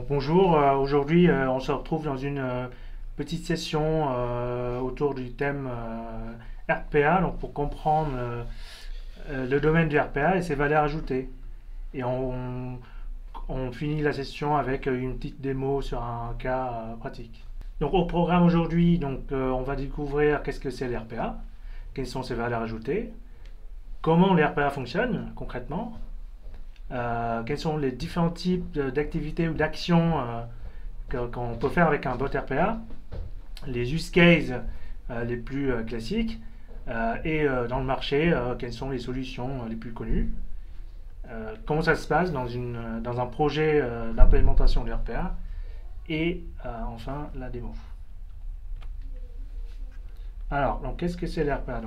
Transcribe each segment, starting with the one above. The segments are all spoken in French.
Bonjour, aujourd'hui on se retrouve dans une petite session autour du thème RPA, donc pour comprendre le domaine du RPA et ses valeurs ajoutées. Et on finit la session avec une petite démo sur un cas pratique. Donc au programme aujourd'hui, on va découvrir qu'est-ce que c'est le RPA, quelles sont ses valeurs ajoutées, comment le RPA fonctionne concrètement, quels sont les différents types d'activités ou d'actions qu'on peut faire avec un bot RPA, les use cases les plus classiques, et dans le marché, quelles sont les solutions les plus connues. Comment ça se passe dans un projet d'implémentation de RPA, et enfin la démo. Alors, qu'est-ce que c'est le RPA?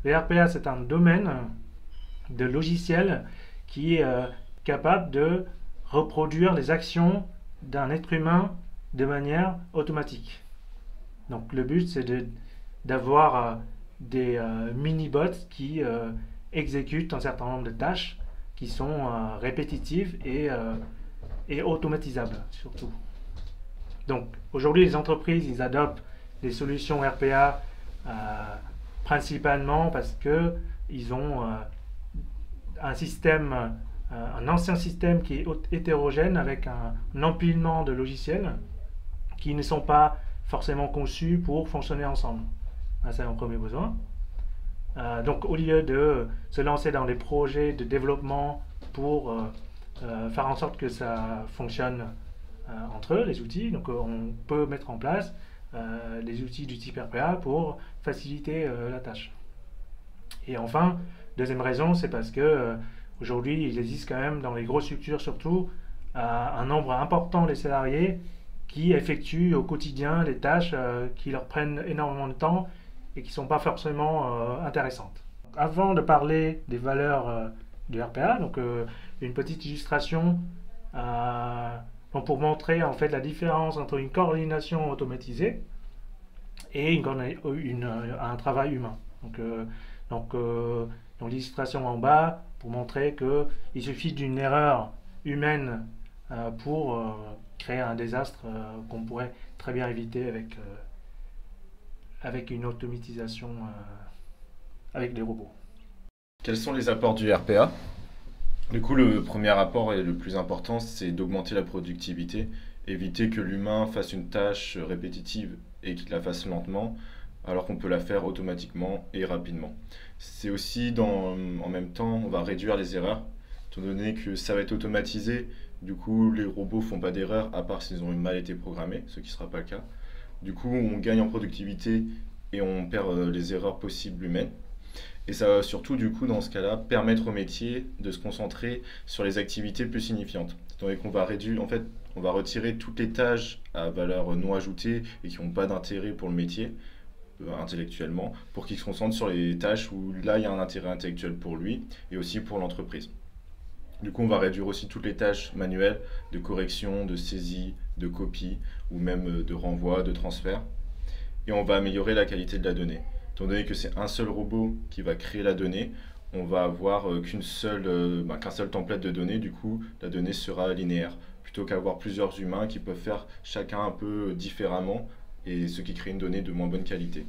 Le RPA, c'est un domaine de logiciel qui est capable de reproduire les actions d'un être humain de manière automatique. Donc le but, c'est d'avoir des mini-bots qui exécutent un certain nombre de tâches qui sont répétitives et automatisables surtout. Donc aujourd'hui, les entreprises, ils adoptent des solutions RPA principalement parce qu'ils ont un ancien système qui est hétérogène avec un empilement de logiciels qui ne sont pas forcément conçus pour fonctionner ensemble. C'est un premier besoin. Donc au lieu de se lancer dans des projets de développement pour faire en sorte que ça fonctionne entre eux, les outils, donc on peut mettre en place les outils du type RPA pour faciliter la tâche. Et enfin, deuxième raison, c'est parce que aujourd'hui, il existe quand même dans les grosses structures surtout un nombre important de salariés qui effectuent au quotidien des tâches qui leur prennent énormément de temps et qui ne sont pas forcément intéressantes. Avant de parler des valeurs du RPA, une petite illustration pour montrer en fait la différence entre une coordination automatisée et un travail humain. Donc l'illustration en bas pour montrer qu'il suffit d'une erreur humaine pour créer un désastre qu'on pourrait très bien éviter avec une automatisation avec des robots. Quels sont les apports du RPA? Du coup, le premier apport et le plus important, c'est d'augmenter la productivité, éviter que l'humain fasse une tâche répétitive et qu'il la fasse lentement, alors qu'on peut la faire automatiquement et rapidement. C'est aussi, en même temps, on va réduire les erreurs, étant donné que ça va être automatisé. Du coup, les robots font pas d'erreurs, à part s'ils ont mal été programmés, ce qui ne sera pas le cas. Du coup, on gagne en productivité et on perd les erreurs possibles humaines. Et ça va surtout, du coup, dans ce cas-là, permettre au métier de se concentrer sur les activités plus signifiantes. Étant donné qu'on va réduire, en fait, on va retirer toutes les tâches à valeur non ajoutée et qui n'ont pas d'intérêt pour le métier, intellectuellement, pour qu'il se concentre sur les tâches où là il y a un intérêt intellectuel pour lui et aussi pour l'entreprise. Du coup, on va réduire aussi toutes les tâches manuelles de correction, de saisie, de copie ou même de renvoi, de transfert. Et on va améliorer la qualité de la donnée. Étant donné que c'est un seul robot qui va créer la donnée, on va avoir qu'un seul template de données. Du coup, la donnée sera linéaire plutôt qu'avoir plusieurs humains qui peuvent faire chacun un peu différemment, et ce qui crée une donnée de moins bonne qualité.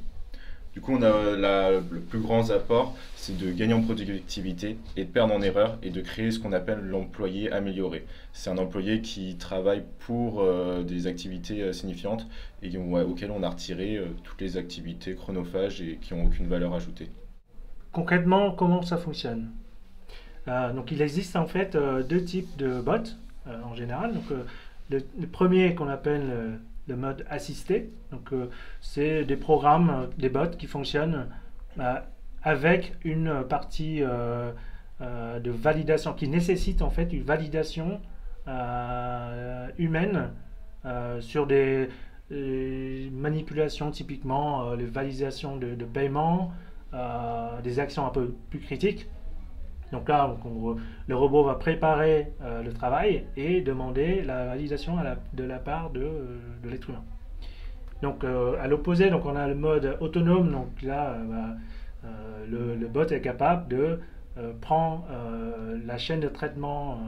Du coup, on a le plus grand apport, c'est de gagner en productivité et de perdre en erreur et de créer ce qu'on appelle l'employé amélioré. C'est un employé qui travaille pour des activités signifiantes et auxquelles on a retiré toutes les activités chronophages et qui n'ont aucune valeur ajoutée. Concrètement, comment ça fonctionne? Il existe en fait deux types de bots en général. Le premier qu'on appelle le mode assisté. C'est des programmes, des bots qui fonctionnent avec une partie de validation qui nécessite en fait une validation humaine sur des manipulations, typiquement les validations de paiement, des actions un peu plus critiques. Donc là, le robot va préparer le travail et demander la validation de la part de l'être humain. Donc à l'opposé, on a le mode autonome. Donc là, le bot est capable de prendre la chaîne de traitement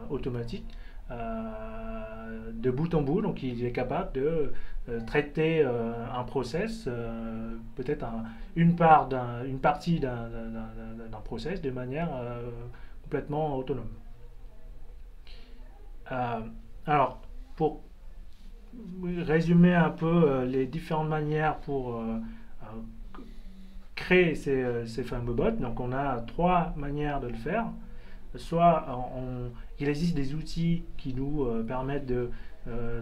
automatique de bout en bout. Donc il est capable de traiter un process, peut-être une partie d'un process de manière complètement autonome. Alors, pour résumer un peu les différentes manières pour créer ces fameux bots, donc on a trois manières de le faire. Soit il existe des outils qui nous permettent de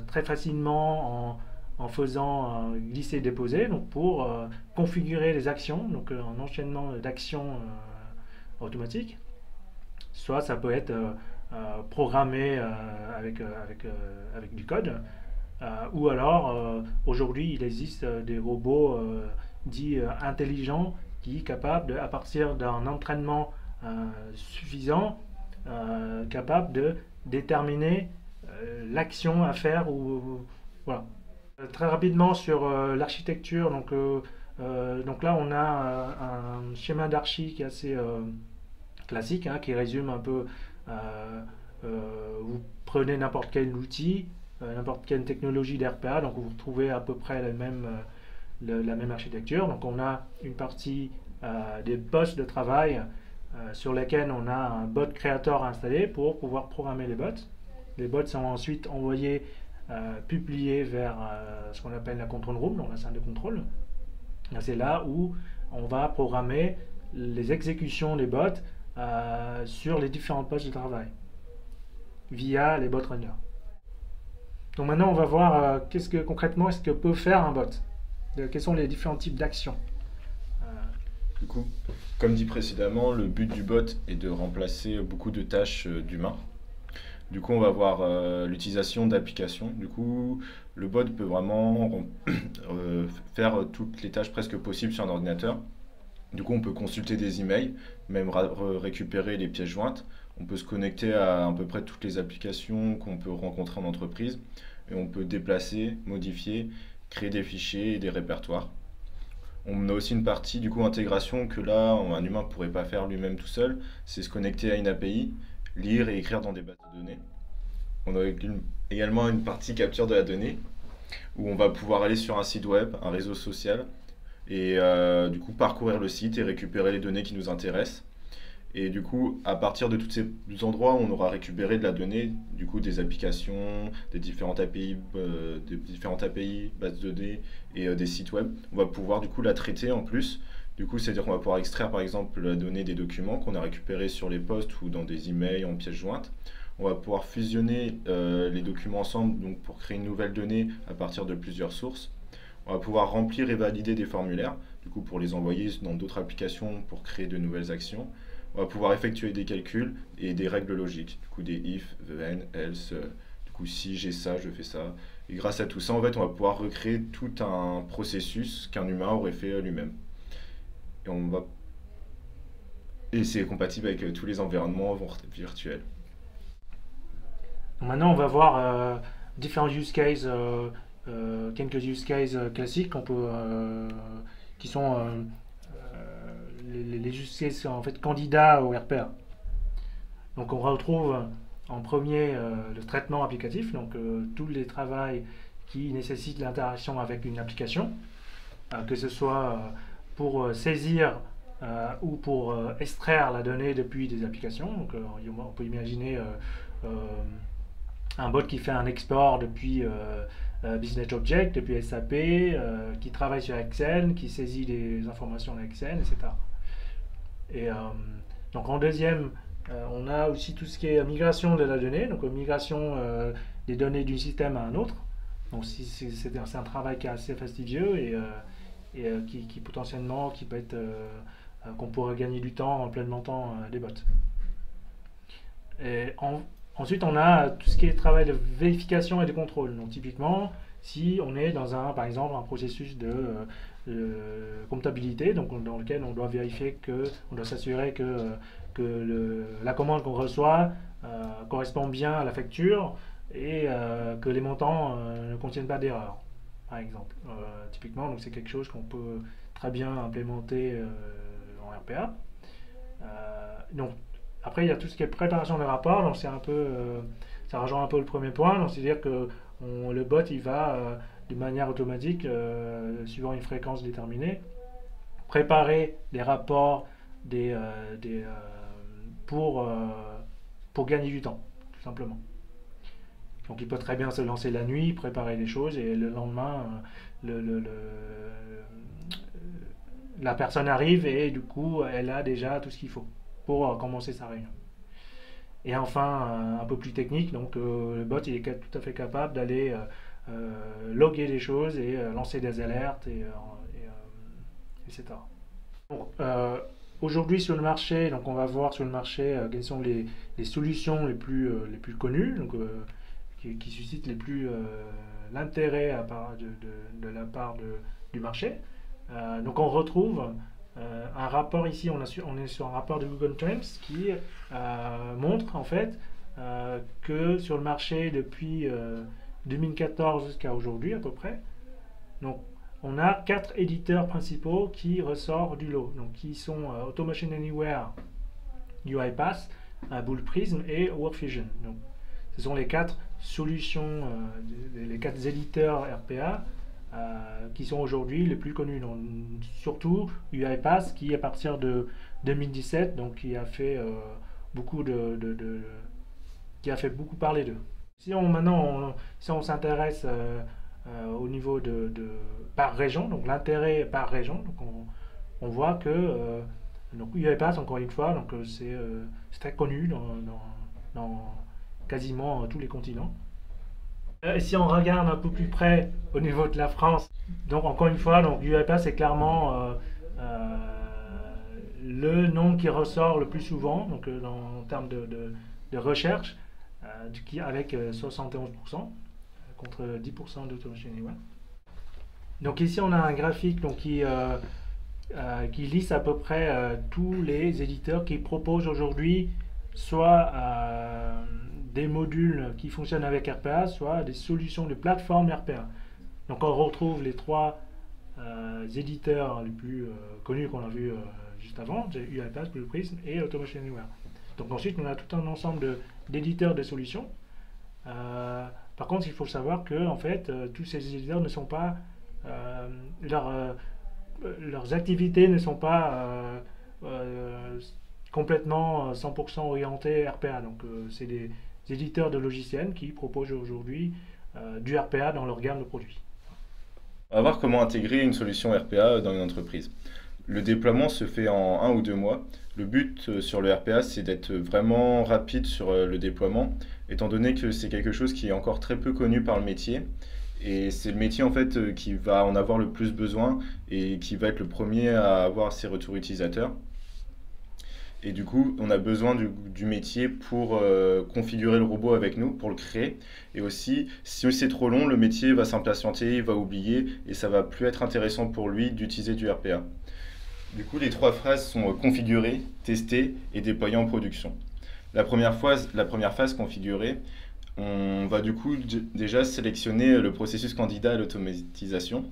très facilement en faisant glisser-déposer, donc pour configurer les actions, donc un enchaînement d'actions automatiques. Soit ça peut être programmé avec du code, ou alors aujourd'hui il existe des robots dits intelligents qui sont capables, à partir d'un entraînement suffisant, capable de déterminer l'action à faire voilà. Très rapidement sur l'architecture, donc là on a un schéma d'archi qui est assez classique, hein, qui résume un peu. Vous prenez n'importe quel outil, n'importe quelle technologie d'RPA, donc vous retrouvez à peu près la même architecture. Donc on a une partie des postes de travail sur lesquels on a un bot créateur installé pour pouvoir programmer les bots. Les bots sont ensuite envoyés, publiés vers ce qu'on appelle la control room, donc la salle de contrôle. C'est là où on va programmer les exécutions des bots sur les différents postes de travail via les bot runners. Donc maintenant on va voir concrètement est-ce que peut faire un bot. Quels sont les différents types d'actions. Du coup, comme dit précédemment, le but du bot est de remplacer beaucoup de tâches d'humains. Du coup, on va voir l'utilisation d'applications. Du coup, le bot peut vraiment faire toutes les tâches presque possibles sur un ordinateur. Du coup, on peut consulter des emails, même récupérer les pièces jointes. On peut se connecter à peu près toutes les applications qu'on peut rencontrer en entreprise. Et on peut déplacer, modifier, créer des fichiers et des répertoires. On a aussi une partie du coup intégration que là, un humain ne pourrait pas faire lui-même tout seul. C'est se connecter à une API, lire et écrire dans des bases de données. On a également une partie capture de la donnée, où on va pouvoir aller sur un site web, un réseau social, et du coup parcourir le site et récupérer les données qui nous intéressent. Et du coup, à partir de tous ces endroits, on aura récupéré de la donnée, du coup des applications, des différentes API, bases de données et des sites web. On va pouvoir du coup la traiter en plus. Du coup, c'est-à-dire qu'on va pouvoir extraire par exemple la donnée des documents qu'on a récupérés sur les posts ou dans des emails en pièces jointes. On va pouvoir fusionner les documents ensemble donc pour créer une nouvelle donnée à partir de plusieurs sources. On va pouvoir remplir et valider des formulaires, du coup pour les envoyer dans d'autres applications pour créer de nouvelles actions. On va pouvoir effectuer des calculs et des règles logiques, du coup des if, then, else, du coup si j'ai ça, je fais ça. Et grâce à tout ça, en fait, on va pouvoir recréer tout un processus qu'un humain aurait fait lui-même. Et c'est compatible avec tous les environnements virtuels. Donc maintenant, on va voir différents use cases, quelques use cases classiques qui sont les use cases en fait candidats au RPA. Donc on retrouve en premier le traitement applicatif, donc tous les travaux qui nécessitent l'interaction avec une application, que ce soit pour saisir ou pour extraire la donnée depuis des applications. Donc on peut imaginer un bot qui fait un export depuis Business Object, depuis SAP, qui travaille sur Excel, qui saisit des informations dans Excel, etc. Et donc en deuxième, on a aussi tout ce qui est migration de la donnée, donc migration des données d'un système à un autre. Donc c'est un travail qui est assez fastidieux et qui potentiellement qui peut être qu'on pourrait gagner du temps en implémentant des bots. Et ensuite, on a tout ce qui est travail de vérification et de contrôle. Donc typiquement, si on est dans par exemple, un processus de comptabilité, donc dans lequel on doit vérifier on doit s'assurer que la commande qu'on reçoit correspond bien à la facture et que les montants ne contiennent pas d'erreur, par exemple. Typiquement, donc c'est quelque chose qu'on peut très bien implémenter en RPA. Donc, après, il y a tout ce qui est préparation des rapports, donc c'est un peu, ça rejoint un peu le premier point, donc c'est-à-dire que le bot, il va de manière automatique, suivant une fréquence déterminée, préparer des rapports pour gagner du temps, tout simplement. Donc il peut très bien se lancer la nuit, préparer les choses, et le lendemain, la personne arrive et du coup, elle a déjà tout ce qu'il faut pour commencer sa réunion. Et enfin, un peu plus technique, donc le bot il est tout à fait capable d'aller loguer les choses et lancer des alertes, etc. Donc, aujourd'hui sur le marché, donc on va voir sur le marché quelles sont les solutions les plus connues, donc, qui suscitent l'intérêt de la part du marché. Donc on retrouve un rapport ici, on est sur un rapport de Google Trends qui montre en fait que sur le marché depuis 2014 jusqu'à aujourd'hui à peu près, donc on a 4 éditeurs principaux qui ressortent du lot, donc qui sont Automation Anywhere, UiPath, Bull Prism et WorkFusion. Donc ce sont les 4 solutions, les 4 éditeurs RPA qui sont aujourd'hui les plus connus. Donc, surtout UiPath qui à partir de 2017, donc qui a fait beaucoup parler d'eux. Si on s'intéresse au niveau par région, donc l'intérêt par région, donc on voit que donc UiPath, encore une fois, donc c'est très connu dans quasiment tous les continents. Et si on regarde un peu plus près au niveau de la France, donc encore une fois, donc UiPath c'est clairement le nom qui ressort le plus souvent, donc en termes de recherche, avec 71% contre 10% d'Automation Anywhere. Donc ici on a un graphique donc, qui liste à peu près tous les éditeurs qui proposent aujourd'hui soit des modules qui fonctionnent avec RPA, soit des solutions de plateforme RPA. Donc on retrouve les 3 éditeurs les plus connus qu'on a vu juste avant, UiPath, Bull Prism et Automation Anywhere. Donc ensuite on a tout un ensemble d'éditeurs de solutions. Par contre il faut savoir que en fait tous ces éditeurs ne sont pas leurs activités ne sont pas complètement 100% orientées RPA. Donc c'est des éditeurs de logiciels qui proposent aujourd'hui du RPA dans leur gamme de produits. On va voir comment intégrer une solution RPA dans une entreprise. Le déploiement se fait en 1 ou 2 mois. Le but sur le RPA, c'est d'être vraiment rapide sur le déploiement, étant donné que c'est quelque chose qui est encore très peu connu par le métier. Et c'est le métier en fait qui va en avoir le plus besoin et qui va être le premier à avoir ses retours utilisateurs. Et du coup, on a besoin du métier pour configurer le robot avec nous, pour le créer. Et aussi, si c'est trop long, le métier va s'impatienter, il va oublier et ça va plus être intéressant pour lui d'utiliser du RPA. Du coup, les 3 phases sont configurer, tester et déployer en production. La première phase configurer, on va du coup déjà sélectionner le processus candidat à l'automatisation.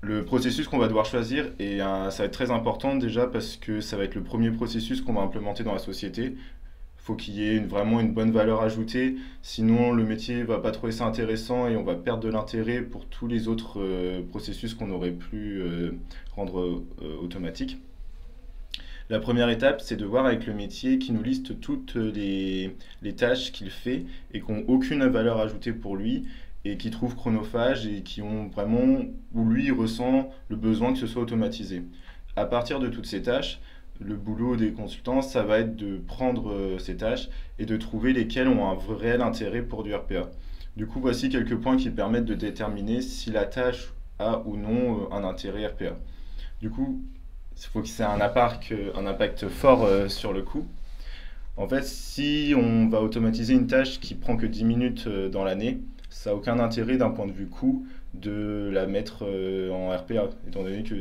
Le processus qu'on va devoir choisir, ça va être très important déjà parce que ça va être le premier processus qu'on va implémenter dans la société. Il faut qu'il y ait vraiment une bonne valeur ajoutée, sinon le métier ne va pas trouver ça intéressant et on va perdre de l'intérêt pour tous les autres processus qu'on aurait pu rendre automatiques. La première étape, c'est de voir avec le métier qui nous liste toutes les tâches qu'il fait et qui n'ont aucune valeur ajoutée pour lui et qui trouvent chronophages et qui ont vraiment, où lui ressent le besoin que ce soit automatisé. À partir de toutes ces tâches, le boulot des consultants, ça va être de prendre ces tâches et de trouver lesquelles ont un réel intérêt pour du RPA. Du coup, voici quelques points qui permettent de déterminer si la tâche a ou non un intérêt RPA. Du coup, il faut que ça ait un impact fort sur le coût. En fait, si on va automatiser une tâche qui prend que 10 minutes dans l'année, ça n'a aucun intérêt d'un point de vue coût de la mettre en RPA, étant donné que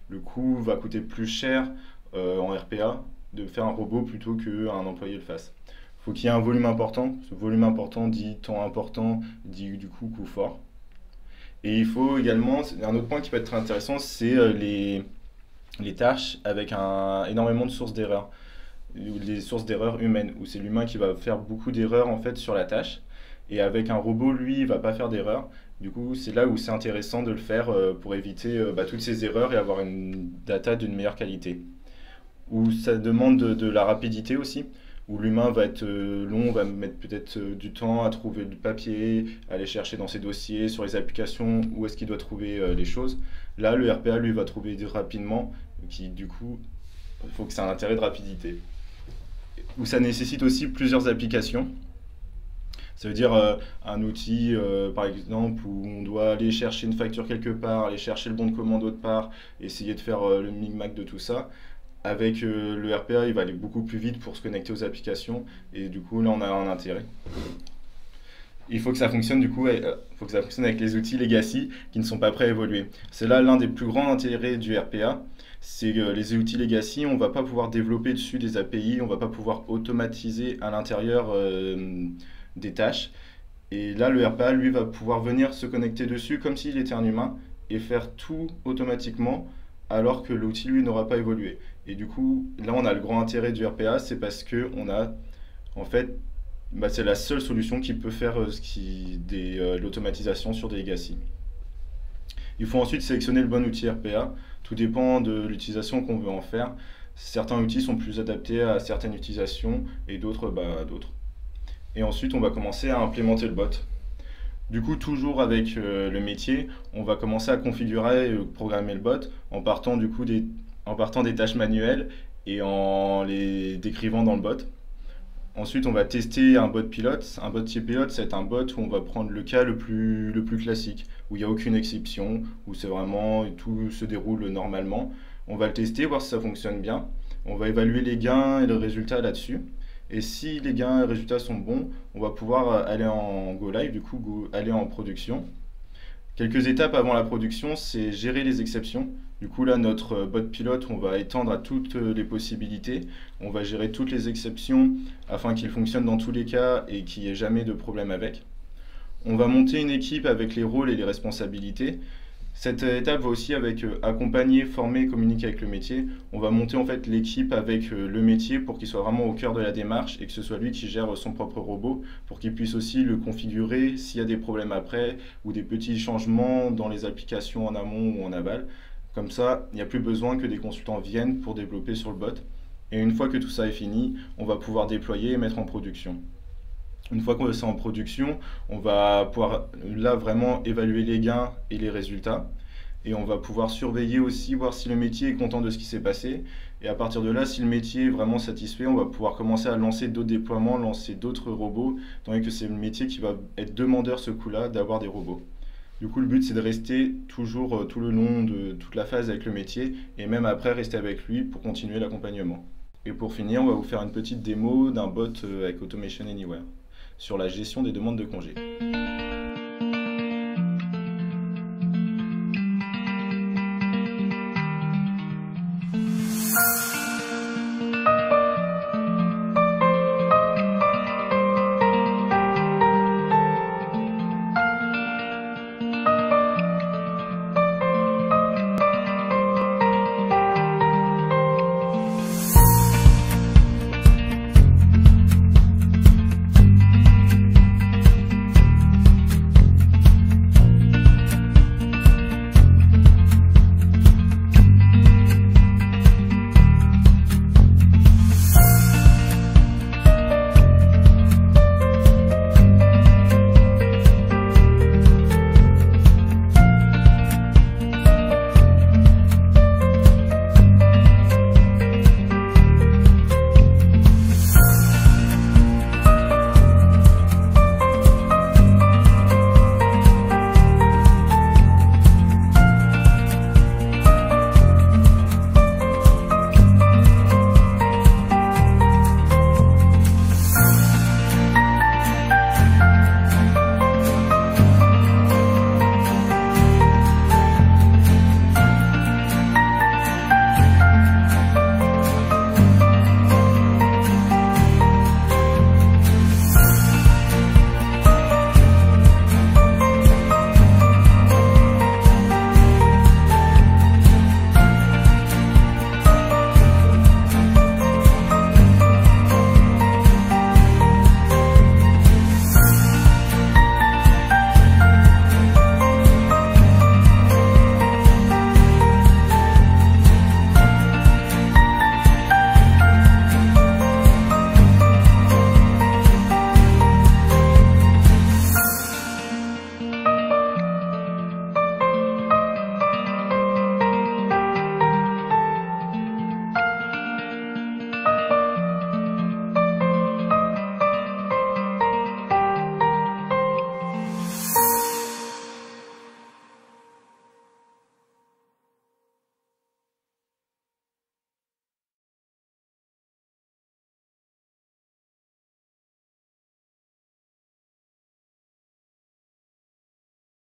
le coût va coûter plus cher en RPA de faire un robot plutôt qu'un employé le fasse. Il faut qu'il y ait un volume important. Ce volume important dit temps important, dit du coup coût fort. Et il faut également, un autre point qui peut être très intéressant, c'est les tâches avec énormément de sources d'erreurs, ou des sources d'erreurs humaines, où c'est l'humain qui va faire beaucoup d'erreurs en fait sur la tâche, et avec un robot, lui, il va pas faire d'erreurs. Du coup, c'est là où c'est intéressant de le faire pour éviter toutes ces erreurs et avoir une data d'une meilleure qualité. Où ça demande de la rapidité aussi, où l'humain va être long, va mettre peut-être du temps à trouver le papier, à aller chercher dans ses dossiers, sur les applications, où est-ce qu'il doit trouver les choses. Là, le RPA, lui, va trouver rapidement, qui du coup, il faut que ça ait un intérêt de rapidité. Où ça nécessite aussi plusieurs applications. Ça veut dire un outil, par exemple, où on doit aller chercher une facture quelque part, aller chercher le bon de commande autre part, essayer de faire le micmac de tout ça. Avec le RPA, il va aller beaucoup plus vite pour se connecter aux applications, et du coup, là, on a un intérêt. Il faut que ça fonctionne du coup, faut que ça fonctionne avec les outils legacy qui ne sont pas prêts à évoluer. C'est là l'un des plus grands intérêts du RPA, c'est que les outils legacy, on ne va pas pouvoir développer dessus des API, on ne va pas pouvoir automatiser à l'intérieur des tâches. Et là, le RPA, lui, va pouvoir venir se connecter dessus comme s'il était un humain et faire tout automatiquement alors que l'outil, lui, n'aura pas évolué. Et du coup, là, on a le grand intérêt du RPA, c'est parce que on a, en fait, c'est la seule solution qui peut faire l'automatisation sur des legacy. Il faut ensuite sélectionner le bon outil RPA. Tout dépend de l'utilisation qu'on veut en faire. Certains outils sont plus adaptés à certaines utilisations et d'autres à d'autres. Et ensuite, on va commencer à implémenter le bot. Du coup, toujours avec le métier, on va commencer à configurer et programmer le bot en partant des tâches manuelles et en les décrivant dans le bot. Ensuite, on va tester un bot pilote. Un bot pilote, c'est un bot où on va prendre le cas le plus classique, où il n'y a aucune exception, où c'est vraiment tout se déroule normalement. On va le tester, voir si ça fonctionne bien. On va évaluer les gains et le résultat là-dessus. Et si les gains et les résultats sont bons, on va pouvoir aller en go live, du coup aller en production. Quelques étapes avant la production, c'est gérer les exceptions. Du coup, là, notre bot pilote, on va étendre à toutes les possibilités. On va gérer toutes les exceptions afin qu'il fonctionne dans tous les cas et qu'il n'y ait jamais de problème avec. On va monter une équipe avec les rôles et les responsabilités. Cette étape va aussi avec accompagner, former, communiquer avec le métier. On va monter en fait l'équipe avec le métier pour qu'il soit vraiment au cœur de la démarche et que ce soit lui qui gère son propre robot pour qu'il puisse aussi le configurer s'il y a des problèmes après ou des petits changements dans les applications en amont ou en aval. Comme ça, il n'y a plus besoin que des consultants viennent pour développer sur le bot. Et une fois que tout ça est fini, on va pouvoir déployer et mettre en production. Une fois qu'on est en production, on va pouvoir là vraiment évaluer les gains et les résultats. Et on va pouvoir surveiller aussi, voir si le métier est content de ce qui s'est passé. Et à partir de là, si le métier est vraiment satisfait, on va pouvoir commencer à lancer d'autres déploiements, lancer d'autres robots, tandis que c'est le métier qui va être demandeur ce coup-là d'avoir des robots. Du coup, le but, c'est de rester toujours tout le long de toute la phase avec le métier et même après rester avec lui pour continuer l'accompagnement. Et pour finir, on va vous faire une petite démo d'un bot avec Automation Anywhere sur la gestion des demandes de congés.